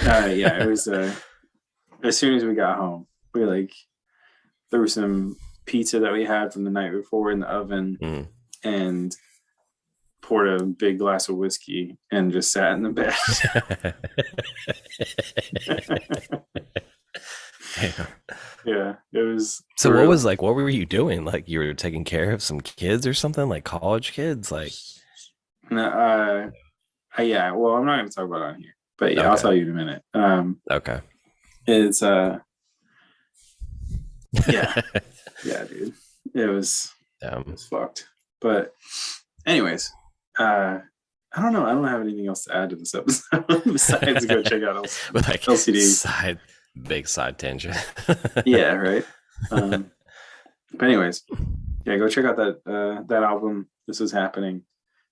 it was as soon as we got home, we like threw some pizza that we had from the night before in the oven, and poured a big glass of whiskey and just sat in the bed. Yeah, it was. So brutal. What were you doing? Like, you were taking care of some kids or something, like college kids? Like, yeah, well, I'm not going to talk about it on here, but yeah, okay. I'll tell you in a minute. Okay. It's yeah, yeah, dude, it was fucked. But anyways, I don't know. I don't have anything else to add to this episode besides go check out LCD. Big side tangent. Yeah, right. But anyways, yeah, go check out that album. This is happening.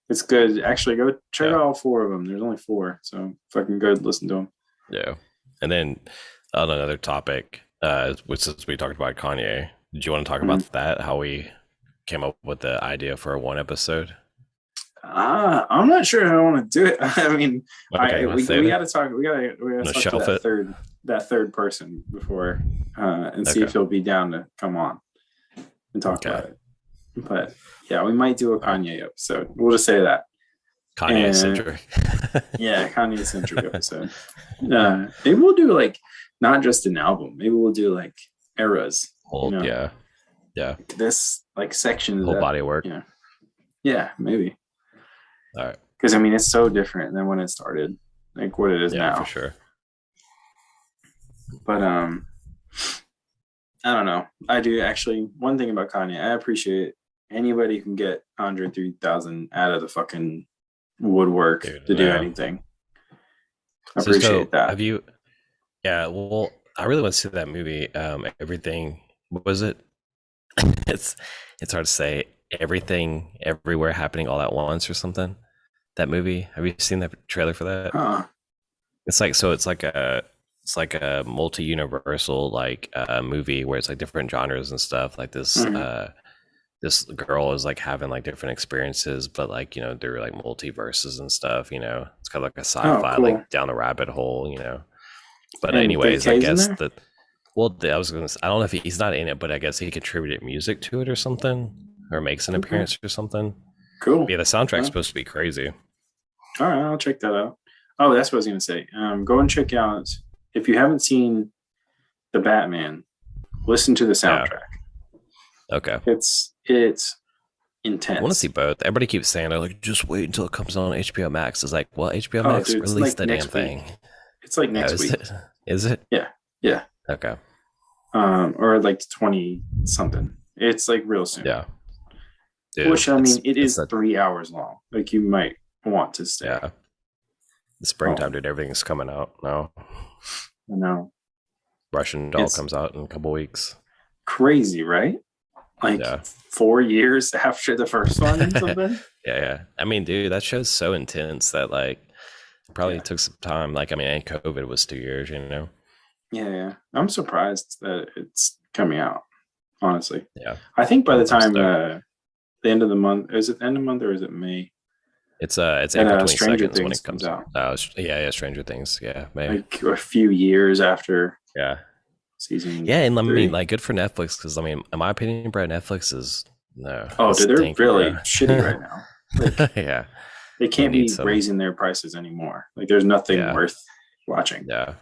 It's good. Actually, go check out all 4 of them. There's only 4, so fucking good. Listen to them. Yeah. And then on another topic, which is we talked about Kanye. Did you want to talk about that? How we came up with the idea for 1 episode? I'm not sure how I want to do it. I mean, okay, we got to talk. We got to talk to that third person before and see if he'll be down to come on and talk about it. But yeah, we might do a Kanye episode. We'll just say that. Kanye centric. Yeah, Kanye centric episode. Maybe we'll do like not just an album. Maybe we'll do like eras. Yeah. Like this like section. Whole body work. Yeah, maybe. All right. Because I mean, it's so different than when it started, like what it is now. For sure. But I don't know. I do actually. One thing about Kanye, I appreciate anybody who can get 103,000 out of the fucking woodwork to do anything. I appreciate that. Have you? Yeah. Well, I really want to see that movie. Everything. What was it? It's hard to say. Everything, everywhere, happening all at once, or something. That movie. Have you seen that trailer for that? It's like a multi-universal movie where it's like different genres and stuff. Like this this girl is like having like different experiences, but like, you know, they're like multiverses and stuff, you know. It's kind of like a sci-fi, like down the rabbit hole, you know. But anyways, I guess that I was gonna say, I don't know if he's not in it, but I guess he contributed music to it or something, or makes an appearance or something. Cool. Yeah, the soundtrack's supposed to be crazy. All right, I'll check that out. Oh, that's what I was gonna say. Go and check out, if you haven't seen The Batman, listen to the soundtrack. Okay. It's intense. I want to see both. Everybody keeps saying, like, just wait until it comes on HBO Max. It's like, well, HBO Max released the damn thing. It's like next week. Is it? Yeah. Okay. Or like 20 something. It's like real soon. Yeah. Dude, which I mean, it is 3 hours long. Like you might want to stay. Yeah. The springtime, dude. Everything's coming out now. I know. Russian Doll comes out in a couple weeks. Crazy, right? Like 4 years after the first one or something. Yeah. I mean, dude, that show's so intense that like it probably took some time. Like, I mean, and COVID was 2 years, you know. Yeah. I'm surprised that it's coming out. Honestly. Yeah. I think by the time the end of the month, is it the end of the month or is it May? It's April 22nd Stranger Things when it comes out. Stranger Things. Yeah, maybe. Like a few years after. Yeah. Season. Yeah, and I mean, like, good for Netflix because I mean, in my opinion, bro, Netflix is no. Oh, dude, they're really shitty right now. Like, yeah, they can't be raising their prices anymore. Like, there's nothing worth watching. Yeah.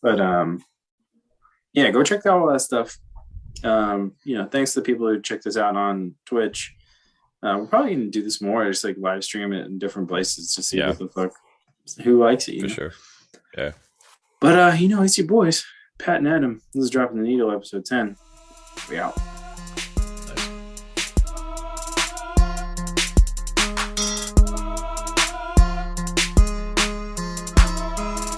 But go check out all that stuff. Thanks to the people who checked us out on Twitch. We're probably gonna do this more, just like live stream it in different places to see what the fuck who likes it. For sure. Yeah. But it's your boys, Pat and Adam. This is Dropping the Needle, episode 10. We out.